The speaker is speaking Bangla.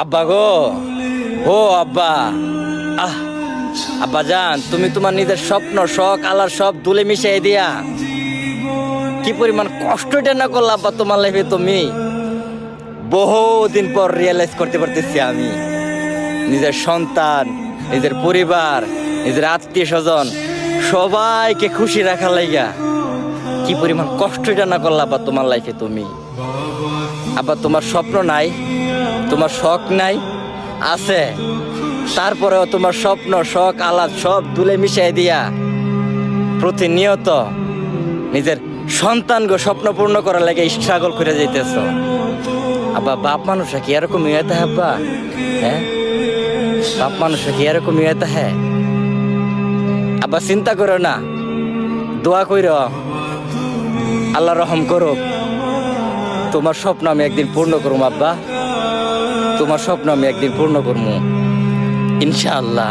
আব্বা গো, ও আব্বা, আহ আব্বা জান, তুমি তোমার নিজের স্বপ্ন শখ আলার সব দুলে মিশিয়ে দিয়া কি পরিমাণ কষ্টটা না করলা আব্বা তোমার লাইফে। তুমি বহুদিন পর রিয়েলাইজ করতে পারতেছি আমি নিজের সন্তান, নিজের পরিবার, নিজের আত্মীয় স্বজন সবাইকে খুশি রাখার লাইগা কি পরিমাণ কষ্টটা না করলা আব্বা তোমার লাইফে। তুমি আব্বা তোমার স্বপ্ন নাই, তোমার শখ নাই, আছে, তারপরেও তোমার স্বপ্ন শখ আলাদ সব দুলে মিশাই দিয়া প্রতিনিয়ত নিজের সন্তানকে স্বপ্ন পূর্ণ করার লাগে স্ট্রাগল করে যাইতেছ। আব্বা বাপ মানুষরা কি এরকম ইয়েতে আব্বা? হ্যাঁ, বাপ মানুষরা কি এরকম ইয়েতে? হ্যাঁ আব্বা, চিন্তা করো না, দোয়া কইর, আল্লাহ রহম করো। তোমার স্বপ্ন আমি একদিন পূর্ণ করবো আব্বা, তোমার স্বপ্ন আমি একদিন পূর্ণ করবো ইনশাআল্লাহ।